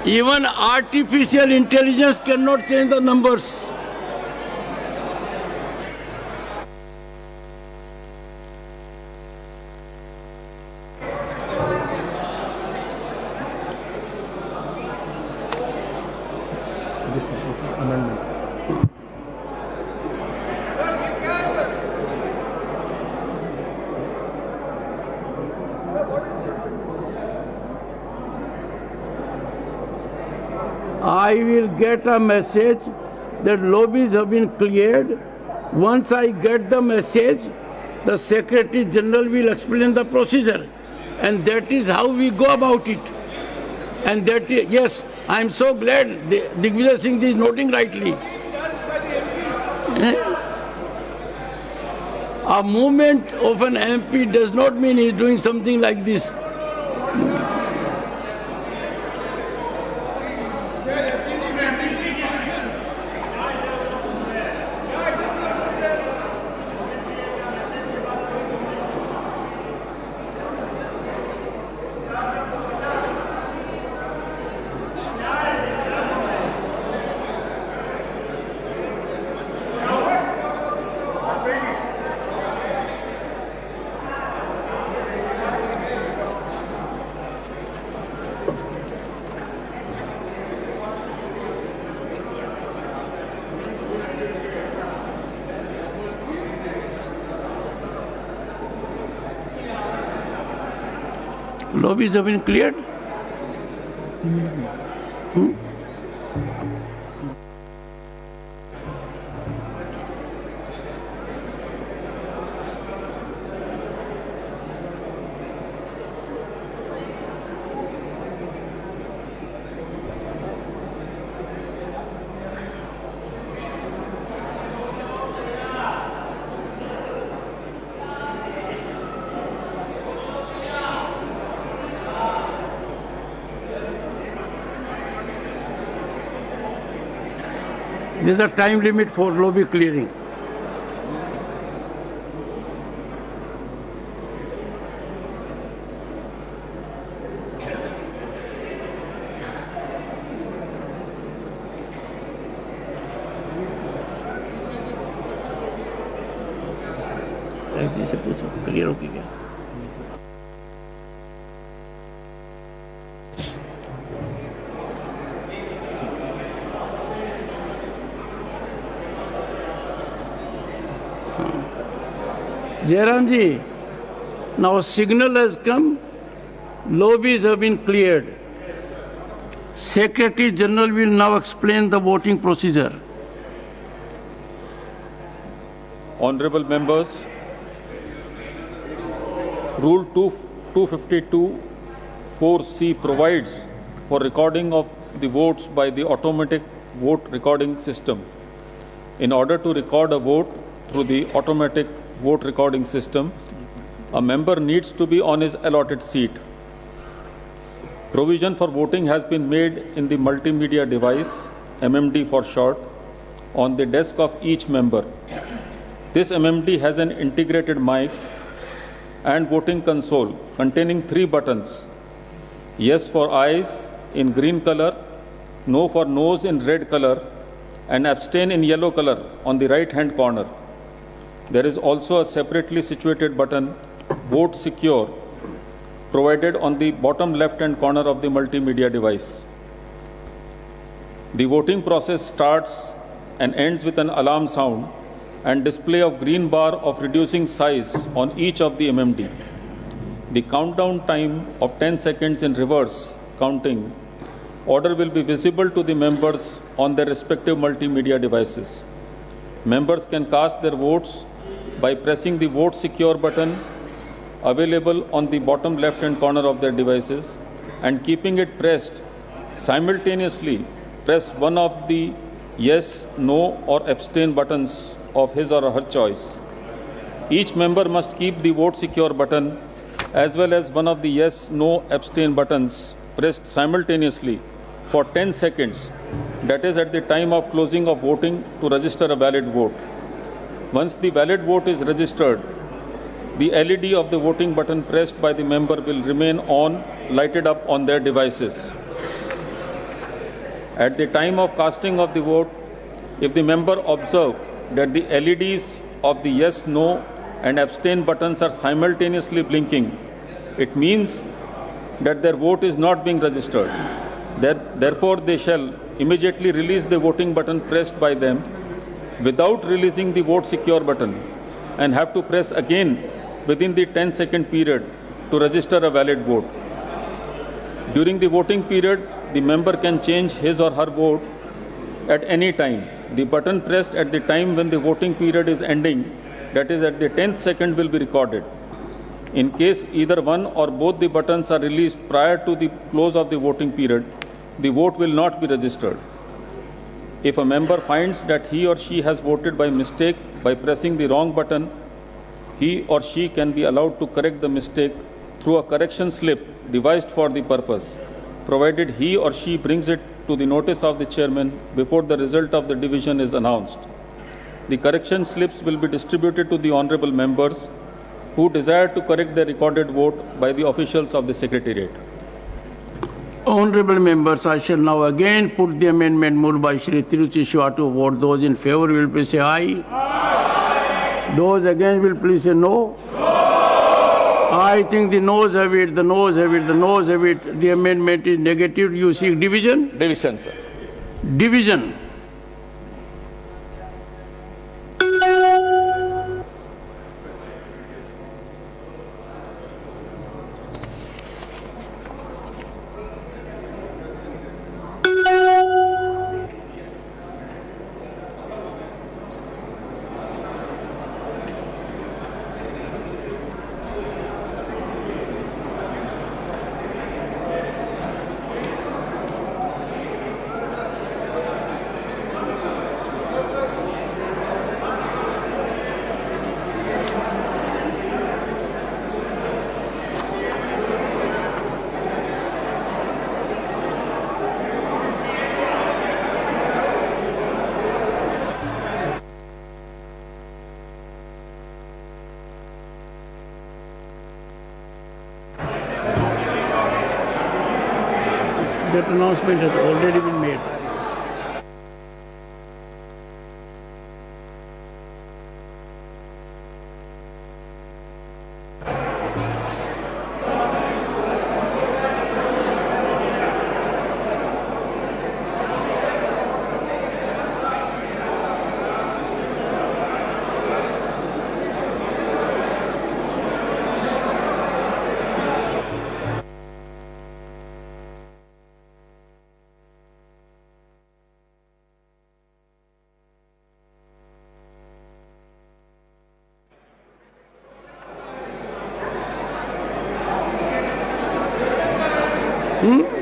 Even artificial intelligence cannot change the numbers. This amendment. I will get a message that lobbies have been cleared. Once I get the message, the Secretary General will explain the procedure. And that is how we go about it. And that is, yes, I am so glad Digvijay Singh is noting rightly. A movement of an MP does not mean he is doing something like this. Lobbies have been cleared? There is a time limit for lobby clearing. SD से पूछो clear होगी क्या? Jairam ji, now a signal has come, lobbies have been cleared. Secretary General will now explain the voting procedure. Honorable members, Rule 252 4C provides for recording of the votes by the automatic vote recording system. In order to record a vote through the automatic vote recording system, a member needs to be on his allotted seat. Provision for voting has been made in the multimedia device, MMD for short, on the desk of each member. This MMD has an integrated mic and voting console containing 3 buttons: yes for eyes in green color, no for nose in red color, and abstain in yellow color on the right hand corner. There is also a separately situated button, Vote Secure, provided on the bottom left-hand corner of the multimedia device. The voting process starts and ends with an alarm sound and display of green bar of reducing size on each of the MMD. The countdown time of 10 seconds in reverse counting order will be visible to the members on their respective multimedia devices. Members can cast their votes by pressing the Vote Secure button available on the bottom left-hand corner of their devices and keeping it pressed, simultaneously press one of the yes, no or abstain buttons of his or her choice. Each member must keep the Vote Secure button as well as one of the yes, no, abstain buttons pressed simultaneously for 10 seconds, that is at the time of closing of voting, to register a valid vote. Once the valid vote is registered, the LED of the voting button pressed by the member will remain on, lighted up on their devices. At the time of casting of the vote, if the member observe that the LEDs of the yes, no, and abstain buttons are simultaneously blinking, it means that their vote is not being registered. Therefore, they shall immediately release the voting button pressed by them without releasing the vote secure button and have to press again within the 10-second period to register a valid vote. During the voting period, the member can change his or her vote at any time. The button pressed at the time when the voting period is ending, that is at the 10th second, will be recorded. In case either one or both the buttons are released prior to the close of the voting period, the vote will not be registered. If a member finds that he or she has voted by mistake by pressing the wrong button, he or she can be allowed to correct the mistake through a correction slip devised for the purpose, provided he or she brings it to the notice of the chairman before the result of the division is announced. The correction slips will be distributed to the honorable members who desire to correct their recorded vote by the officials of the Secretariat. Honorable members, I shall now again put the amendment moved by Shri Tiruchi Shiva to vote. Those in favor will please say aye. Aye. Those against will please say no. No. I think the noes have it, the noes have it, the noes have it. The amendment is negative. You seek division? Division, sir. Division. That announcement has already been made. Hmm?